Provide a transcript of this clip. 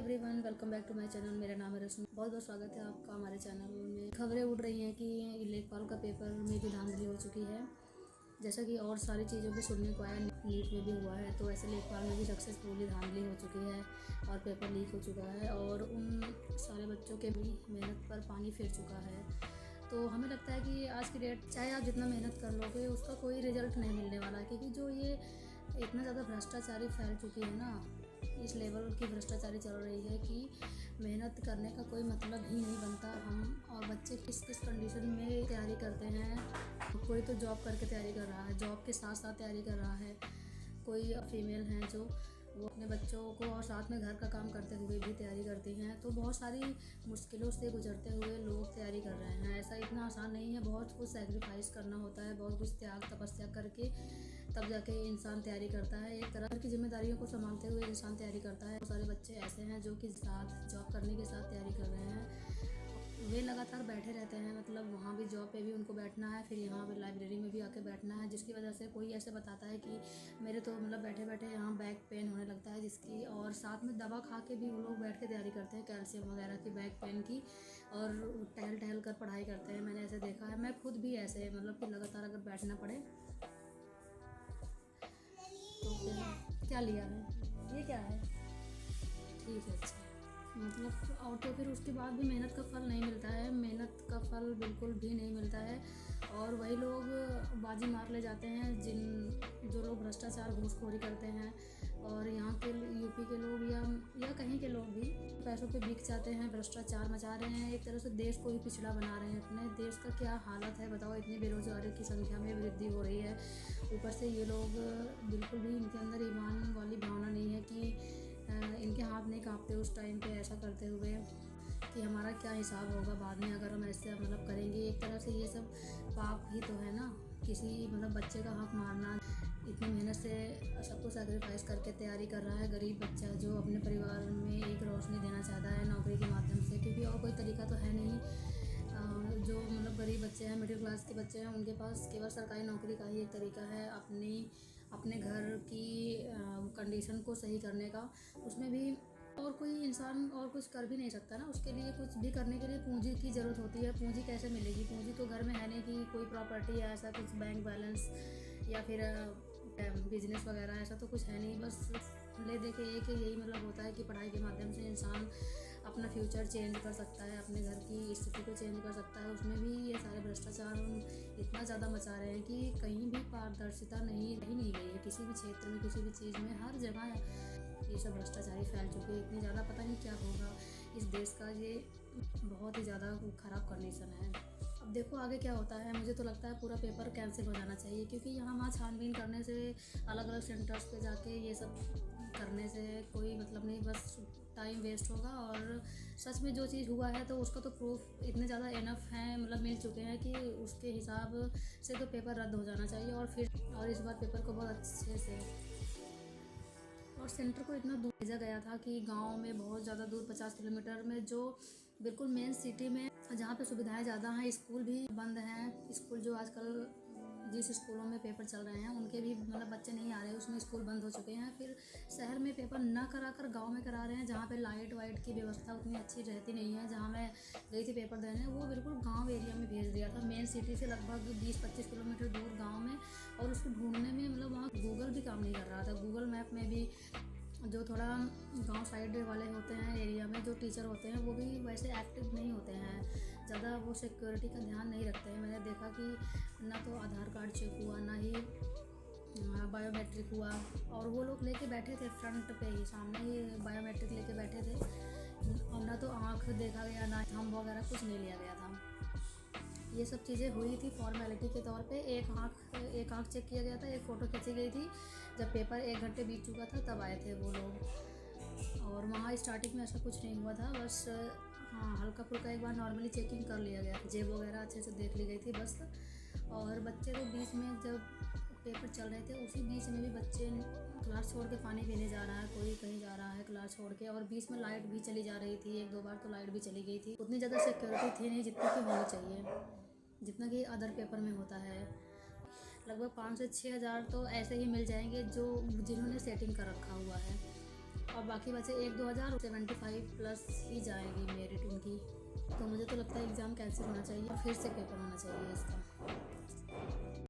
Everyone, welcome back to my channel. मेरा नाम है रश्मि। बहुत बहुत स्वागत है आपका हमारे चैनल में। खबरें उड़ रही हैं कि लेखपाल का पेपर में भी धांधली हो चुकी है, जैसा कि और सारी चीज़ों पे सुनने को आया। नीट में भी हुआ है, तो ऐसे लेखपाल में भी सक्सेसफुली धांधली हो चुकी है और पेपर लीक हो चुका है और उन सारे बच्चों के भी मेहनत पर पानी फिर चुका है। तो हमें लगता है कि आज की डेट चाहे आप जितना मेहनत कर लोगे उसका कोई रिजल्ट नहीं मिलने वाला, क्योंकि जो ये इतना ज़्यादा भ्रष्टाचारी फैल चुकी है ना, इस लेवल की भ्रष्टाचारी चल रही है कि मेहनत करने का कोई मतलब ही नहीं बनता। हम और बच्चे किस किस कंडीशन में तैयारी करते हैं। कोई तो जॉब करके तैयारी कर रहा है, जॉब के साथ साथ तैयारी कर रहा है। कोई फीमेल हैं जो वो अपने बच्चों को और साथ में घर का काम करते हुए भी तैयारी करती हैं। तो बहुत सारी मुश्किलों से गुजरते हुए लोग तैयारी कर रहे हैं। ऐसा इतना आसान नहीं है, बहुत कुछ सैक्रिफाइस करना होता है, बहुत कुछ त्याग तपस्या करके तब जाके इंसान तैयारी करता है। एक तरह की जिम्मेदारियों को संभालते हुए इंसान तैयारी करता है। बहुत सारे बच्चे ऐसे हैं जो कि साथ जॉब करने के साथ तैयारी कर रहे हैं। वे लगातार बैठे रहते हैं, मतलब वहाँ भी जॉब पे भी उनको बैठना है, फिर यहाँ पे लाइब्रेरी में भी आके बैठना है, जिसकी वजह से कोई ऐसे बताता है कि मेरे तो मतलब बैठे बैठे यहाँ बैक पेन होने लगता है, जिसकी और साथ में दवा खा के भी वो लोग बैठ के तैयारी करते हैं, कैल्शियम वगैरह की बैक पेन की, और टहल टहल कर पढ़ाई करते हैं। मैंने ऐसे देखा है, मैं खुद भी ऐसे मतलब कि लगातार अगर बैठना पड़े तो फिर क्या लिया है, ये क्या है, ठीक है अच्छा, मतलब और तो फिर उसके बाद भी मेहनत का फल नहीं मिलता है। मेहनत का फल बिल्कुल भी नहीं मिलता है और वही लोग बाजी मार ले जाते हैं, जो लोग भ्रष्टाचार घूसखोरी करते हैं। और यहाँ के यूपी के लोग या कहीं के लोग भी पैसों पे बिक जाते हैं, भ्रष्टाचार मचा रहे हैं, एक तरह से देश को ही पिछड़ा बना रहे हैं। अपने देश का क्या हालत है बताओ, इतनी बेरोजगारी की संख्या में वृद्धि हो रही है, ऊपर से ये लोग बिल्कुल भी इनके अंदर ईमान वाली भावना नहीं है कि इनके हाथ नहीं कांपते उस टाइम पे ऐसा करते हुए कि हमारा क्या हिसाब होगा बाद में अगर हम ऐसे मतलब करेंगे। एक तरह से ये सब पाप ही तो है ना, किसी मतलब बच्चे का हक मारना। इतनी मेहनत से सब कुछ सैक्रिफाइस करके तैयारी कर रहा है गरीब बच्चा, जो अपने परिवार में एक रोशनी देना चाहता है नौकरी के माध्यम से, क्योंकि और कोई तरीका तो है नहीं। जो मतलब गरीब बच्चे हैं, मिडिल क्लास के बच्चे हैं, उनके पास केवल सरकारी नौकरी का ही एक तरीका है अपने घर की कंडीशन को सही करने का। उसमें भी और कोई इंसान और कुछ कर भी नहीं सकता ना, उसके लिए कुछ भी करने के लिए पूंजी की ज़रूरत होती है। पूंजी कैसे मिलेगी? पूंजी तो घर में है नहीं कि कोई प्रॉपर्टी या ऐसा कुछ बैंक बैलेंस या फिर बिजनेस वगैरह, ऐसा तो कुछ है नहीं। बस ले दे के एक यही मतलब होता है कि पढ़ाई के माध्यम से इंसान अपना फ्यूचर चेंज कर सकता है, अपने घर की स्थिति को चेंज कर सकता है। उसमें भी ये सारे भ्रष्टाचार इतना ज़्यादा मचा रहे हैं कि कहीं भी पारदर्शिता नहीं गई है किसी भी क्षेत्र में, किसी भी चीज़ में। हर जगह ये सब भ्रष्टाचारी फैल चुके हैं, इतनी ज़्यादा पता नहीं क्या होगा इस देश का। ये बहुत ही ज़्यादा ख़राब कंडीशन है। अब देखो आगे क्या होता है। मुझे तो लगता है पूरा पेपर कैंसिल हो जाना चाहिए, क्योंकि यहाँ वहाँ छानबीन करने से, अलग अलग सेंटर्स पे जाके ये सब करने से कोई मतलब नहीं, बस टाइम वेस्ट होगा। और सच में जो चीज़ हुआ है तो उसका तो प्रूफ इतने ज़्यादा इनफ हैं, मतलब मिल चुके हैं कि उसके हिसाब से तो पेपर रद्द हो जाना चाहिए। और इस बार पेपर को बहुत अच्छे से और सेंटर को इतना दूर भेजा गया था कि गांव में बहुत ज़्यादा दूर 50 किलोमीटर में, जो बिल्कुल मेन सिटी में जहाँ पे सुविधाएं ज़्यादा हैं। स्कूल भी बंद हैं। स्कूल जो आजकल जिस स्कूलों में पेपर चल रहे हैं उनके भी मतलब बच्चे नहीं आ रहे, उसमें स्कूल बंद हो चुके हैं। फिर शहर में पेपर न करा कर गाँव में करा रहे हैं, जहाँ पे लाइट वाइट की व्यवस्था उतनी अच्छी रहती नहीं है। जहाँ मैं गई थी पेपर देने, वो बिल्कुल गाँव एरिया में भेज दिया था, मेन सिटी से लगभग 20-25 किलोमीटर दूर गाँव में। और उसको ढूंढने में मतलब वहाँ गूगल भी काम नहीं कर रहा था। गूगल मैप में भी जो थोड़ा गांव साइड वाले होते हैं एरिया में, जो टीचर होते हैं वो भी वैसे एक्टिव नहीं होते हैं ज़्यादा, वो सिक्योरिटी का ध्यान नहीं रखते हैं। मैंने देखा कि ना तो आधार कार्ड चेक हुआ, ना ही बायोमेट्रिक हुआ, और वो लोग लेके बैठे थे फ्रंट पे ही, सामने ही बायोमेट्रिक लेके बैठे थे, और ना तो आँख देखा गया, ना थंब वगैरह कुछ नहीं लिया गया था। ये सब चीज़ें हुई थी फॉर्मेलिटी के तौर पे। एक आँख चेक किया गया था, एक फ़ोटो खींची गई थी। जब पेपर 1 घंटे बीत चुका था तब आए थे वो लोग। और वहाँ स्टार्टिंग में ऐसा कुछ नहीं हुआ था, बस हाँ हल्का फुल्का एक बार नॉर्मली चेकिंग कर लिया गया, जेब वगैरह अच्छे से देख ली गई थी बस। और बच्चे तो बीच में जब पेपर चल रहे थे उसी बीच में भी बच्चे क्लास छोड़ के पानी पीने जा रहा है, कोई कहीं जा रहा है क्लास छोड़ के, और बीच में लाइट भी चली जा रही थी। 1-2 बार तो लाइट भी चली गई थी। उतनी ज़्यादा सिक्योरिटी थी नहीं जितनी कि होनी चाहिए, जितना कि अदर पेपर में होता है। लगभग 5 से 6 हज़ार तो ऐसे ही मिल जाएंगे जो जिन्होंने सेटिंग कर रखा हुआ है। और बाकी बचे 1-2 हज़ार, 75 प्लस ही जाएगी मेरिट उनकी। तो मुझे तो लगता है एग्ज़ाम कैंसिल होना चाहिए, फिर से पेपर होना चाहिए इसका।